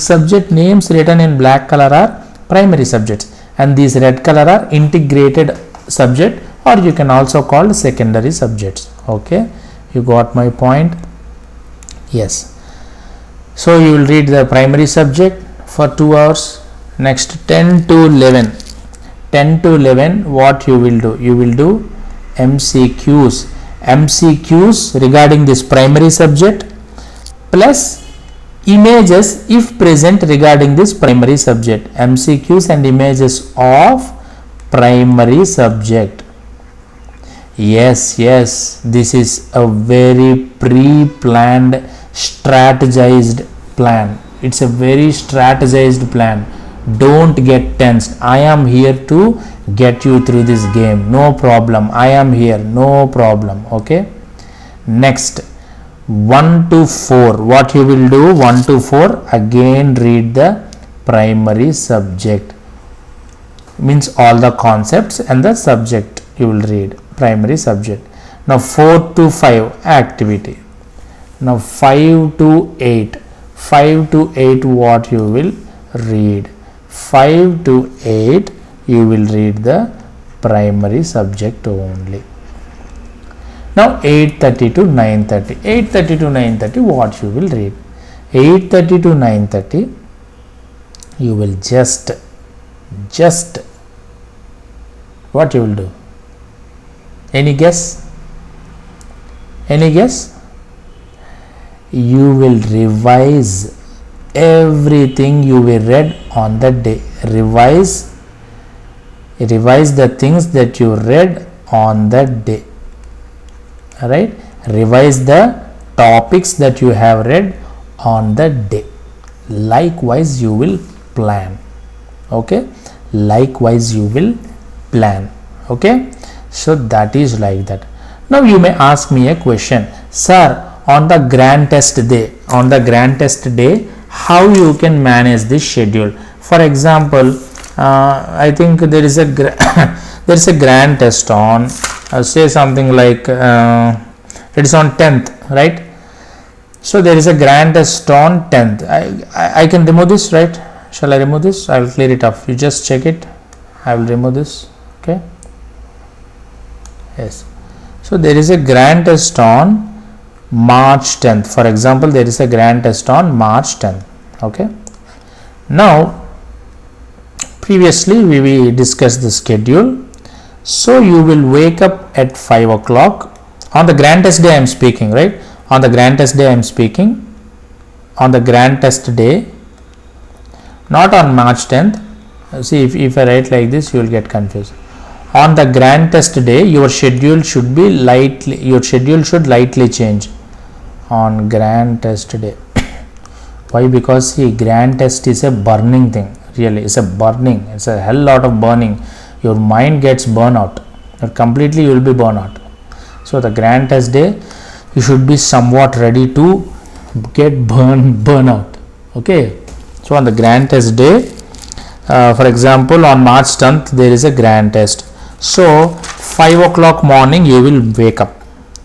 subject names written in black color are primary subjects, and these red color are integrated subject, or you can also call secondary subjects. Okay, you got my point? Yes. So you will read the primary subject for 2 hours. Next 10 to 11, what you will do? You will do MCQs regarding this primary subject plus images if present regarding this primary subject. MCQs and images of primary subject. Yes, this is a very pre-planned, strategized plan. It's a very strategized plan. Don't get tensed. I am here to get you through this game. No problem. I am here. No problem. Okay. Next 1 to 4. What you will do? 1 to 4. Again read the primary subject. Means all the concepts and the subject you will read. Primary subject. Now 4 to 5 activity. Now 5 to 8. 5 to 8 what you will read? 5 to 8 you will read the primary subject only. Now 8:30 to 9:30. 8:30 to 9:30 what you will read? 8:30 to 9:30 you will just what you will do? Any guess? You will revise everything you will read on the day. Revise the things that you read on the day. Alright, revise the topics that you have read on the day. Likewise you will plan. Okay, likewise you will plan. Okay, so that is like that. Now you may ask me a question, sir, on the grand test day, how you can manage this schedule? For example, I think there is a grand test on say something like it is on 10th, right? So there is a grand test on 10th. I can remove this, right? Shall I remove this? I will clear it up. You just check it. I will remove this. Okay. Yes. So there is a grand test on March 10th. For example, there is a grand test on March 10th. Okay. Now, previously we discussed the schedule. So you will wake up at 5 o'clock. On the grand test day I am speaking, right? On the grand test day I am speaking. On the grand test day, not on March 10th. See, if I write like this, you will get confused. On the grand test day, your schedule should lightly change. On grand test day. Why? Because see, grand test is a burning thing. Really, it's a hell lot of burning. Your mind gets burn out. Completely you will be burn out. So the grand test day, you should be somewhat ready to get burn out. Okay. So on the grand test day, for example, on March 10th, there is a grand test. So 5 o'clock morning you will wake up.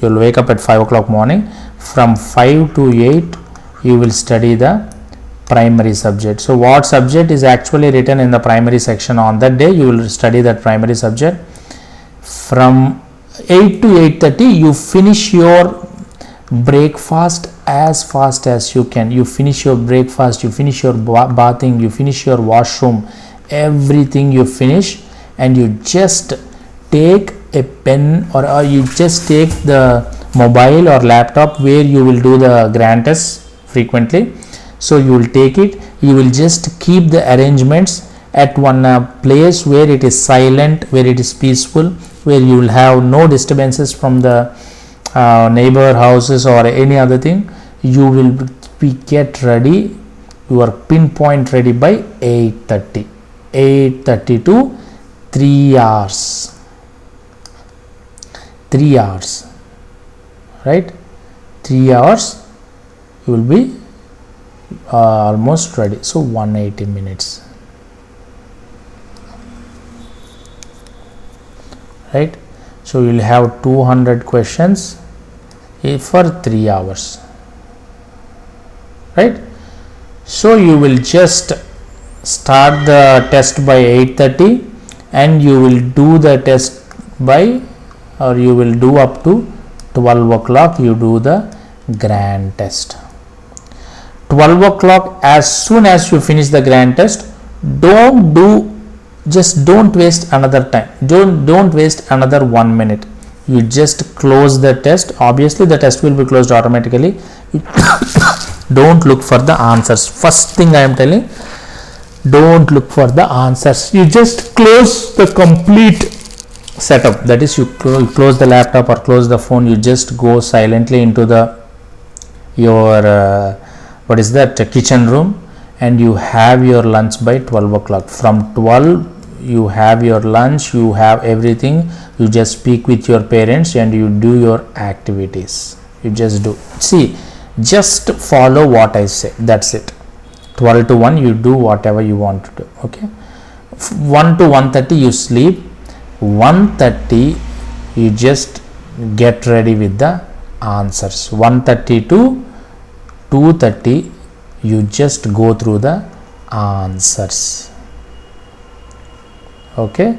You will wake up at 5 o'clock morning. From 5 to 8 you will study the primary subject. So what subject is actually written in the primary section on that day, you will study that primary subject. From 8 to 8:30 you finish your breakfast as fast as you can. You finish your breakfast, you finish your bathing, you finish your washroom, everything you finish, and you just take a pen or you just take the mobile or laptop where you will do the grand test frequently. So you will take it, you will just keep the arrangements at one place where it is silent, where it is peaceful, where you will have no disturbances from the neighbor houses or any other thing. You will be get ready, you are pinpoint ready by 8:30 to 3 hours, right? 3 hours you will be almost ready. So 180 minutes, right? So you will have 200 questions for 3 hours, right? So you will just start the test by 8:30 and you will do the test by, or you will do up to 12 o'clock. You do the grand test. 12 o'clock, as soon as you finish the grand test, don't waste another time. Don't waste another 1 minute. You just close the test. Obviously the test will be closed automatically. Don't look for the answers. First thing I am telling, don't look for the answers. You just close the complete setup. That is, you close the laptop or close the phone. You just go silently into your kitchen room, and you have your lunch by 12 o'clock. From 12 you have your lunch, you have everything. You just speak with your parents and you do your activities. You just do. See, just follow what I say. That's it. 12 to 1 you do whatever you want to do. Okay. 1 to 1:30 you sleep. 1:30 you just get ready with the answers. 1:30 to 2:30 you just go through the answers. Okay,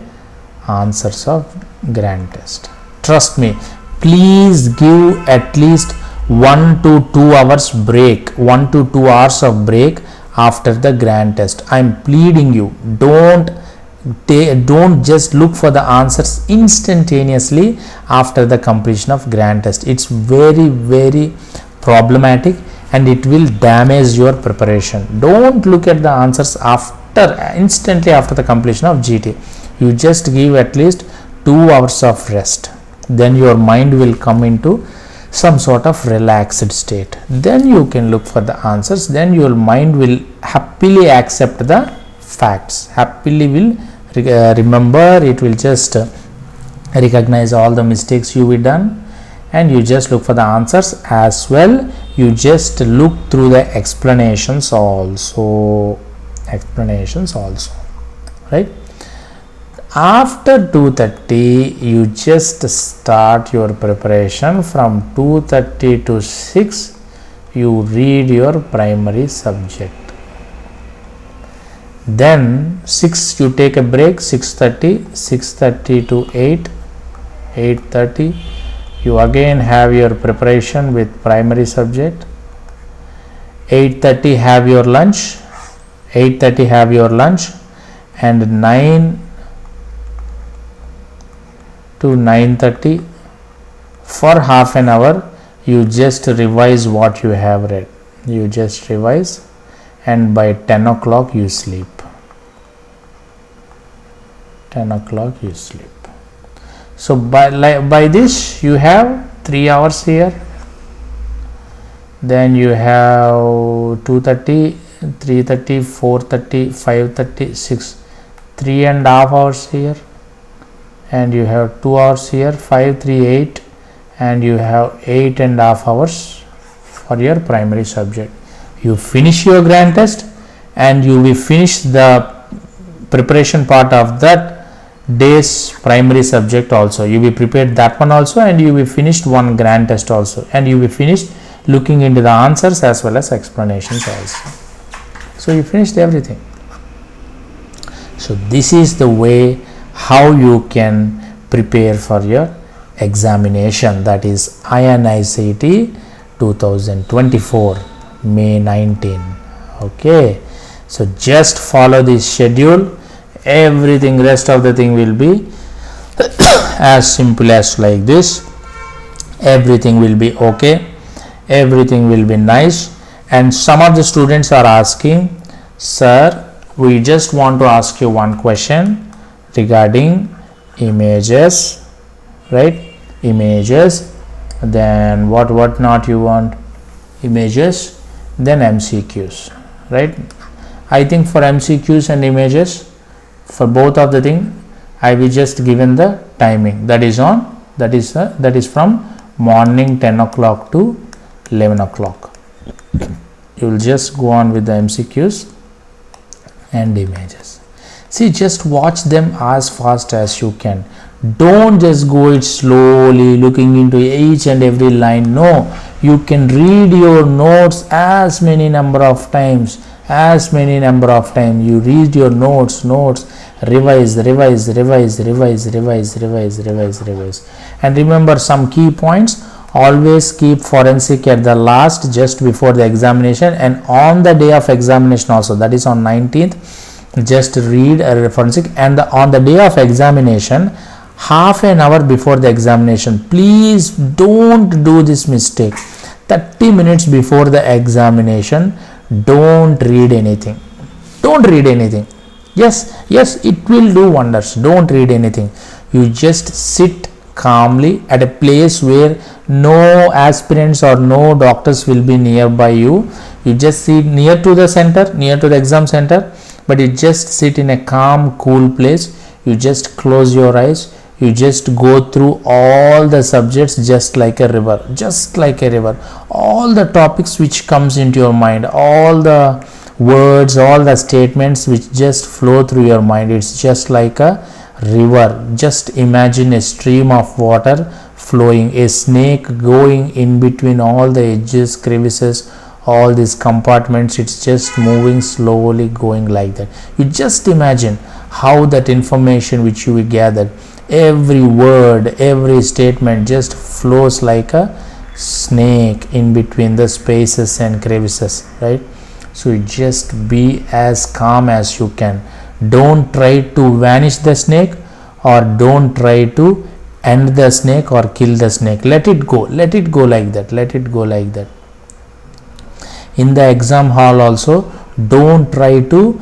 answers of grand test. Trust me, please give at least 1 to 2 hours break, 1 to 2 hours of break after the grand test. I am pleading you, don't just look for the answers instantaneously after the completion of grand test. It's very problematic and it will damage your preparation. Don't look at the answers instantly after the completion of GT. You just give at least 2 hours of rest, then your mind will come into some sort of relaxed state. Then you can look for the answers, then your mind will happily accept the facts, happily will remember, it will just recognize all the mistakes you have done, and you just look for the answers as well. You just look through the explanations also, right? After 2:30 you just start your preparation. From 2:30 to 6 you read your primary subject. Then 6 you take a break, 6:30 to 8:30 you again have your preparation with primary subject. 8:30 have your lunch, and 9 to 9:30 for half an hour you just revise what you have read. You just revise, and by 10 o'clock you sleep. 10 o'clock you sleep. So by this you have 3 hours here. Then you have 2:30, 3:30, 4:30, 5:30, 6, 3.5 hours here, and you have 2 hours here, 5, 3, 8, and you have 8.5 hours for your primary subject. You finish your grand test and you will finish the preparation part of that day's primary subject also. You will prepare that one also, and you will finished one grand test also, and you will finished looking into the answers as well as explanations also. So you finished everything. So this is the way how you can prepare for your examination, that is Inicet 2024 May 19. Okay, so just follow this schedule. Everything, rest of the thing will be as simple as like this. Everything will be okay, everything will be nice. And some of the students are asking, sir, we just want to ask you one question regarding images, right? Images, then what not you want? Images, then MCQs, right? I think for MCQs and images, for both of the thing, I will just given the timing, that is from morning 10 o'clock to 11 o'clock. You will just go on with the MCQs and images. See, just watch them as fast as you can. Don't just go it slowly, looking into each and every line. No, you can read your notes as many number of times. You read your notes, revise, and remember some key points. Always keep forensic at the last, just before the examination, and on the day of examination also, that is on 19th, just read forensic. And on the day of examination, half an hour before the examination, please don't do this mistake. 30 minutes before the examination, don't read anything. Yes, it will do wonders. Don't read anything. You just sit calmly at a place where no aspirants or no doctors will be nearby you. You just sit near to the center, near to the exam center, but you just sit in a calm, cool place. You just close your eyes. You just go through all the subjects just like a river. All the topics which comes into your mind, all the words, all the statements which just flow through your mind. It's just like a river. Just imagine a stream of water flowing, a snake going in between all the edges, crevices, all these compartments. It's just moving slowly, going like that. You just imagine how that information which you gathered, every word, every statement just flows like a snake in between the spaces and crevices, right? So you just be as calm as you can. Don't try to vanish the snake, or don't try to end the snake or kill the snake. Let it go like that. In the exam hall also, don't try to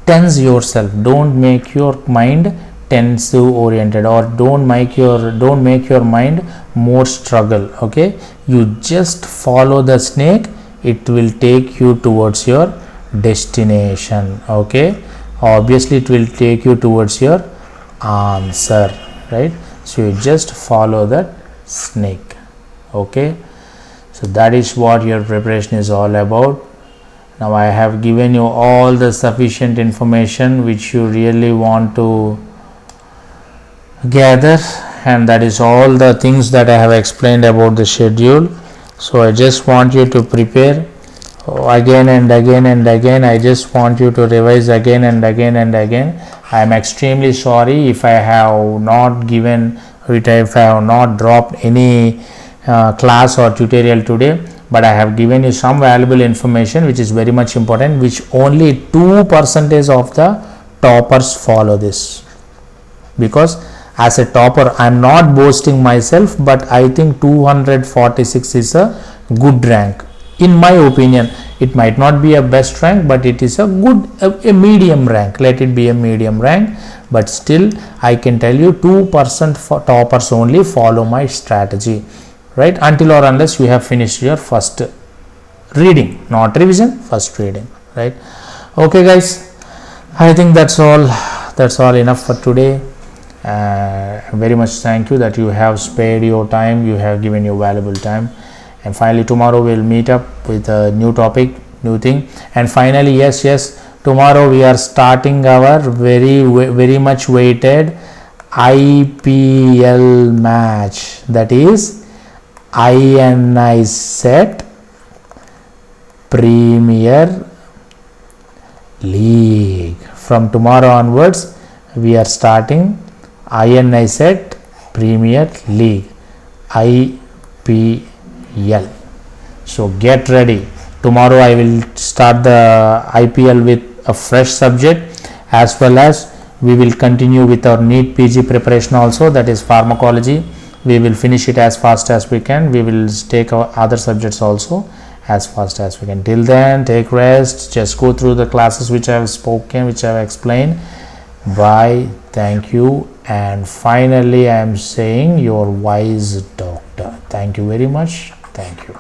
tense yourself. Don't make your mind tense oriented, or don't make your mind more struggle. Okay, you just follow the snake. It will take you towards your destination. Okay, obviously it will take you towards your answer, right? So you just follow that snake. Okay, so that is what your preparation is all about. Now I have given you all the sufficient information which you really want to gather, and that is all the things that I have explained about the schedule. So I just want you to prepare again and again and again. I just want you to revise again and again and again. I am extremely sorry if I have not dropped any class or tutorial today, but I have given you some valuable information which is very much important, which only 2% of the toppers follow this. Because as a topper, I am not boasting myself, but I think 246 is a good rank. In my opinion, it might not be a best rank, but it is a medium rank. Let it be a medium rank, but still I can tell you 2% for toppers only follow my strategy, right? Until or unless you have finished your first reading, not revision, first reading, right? Okay guys, I think that's all enough for today. Very much thank you that you have spared your time, you have given your valuable time. And finally, tomorrow we'll meet up with a new topic, new thing. And finally, yes, tomorrow we are starting our very much waited IPL match, that is Inicet Premier League. From tomorrow onwards, we are starting Inicet Premier League, IPL. So get ready. Tomorrow I will start the IPL with a fresh subject, as well as we will continue with our NEET PG preparation also, that is pharmacology. We will finish it as fast as we can. We will take our other subjects also as fast as we can. Till then, take rest, just go through the classes which I have spoken, which I have explained. Bye, thank you, and finally I am saying your wise doctor. Thank you very much. Thank you.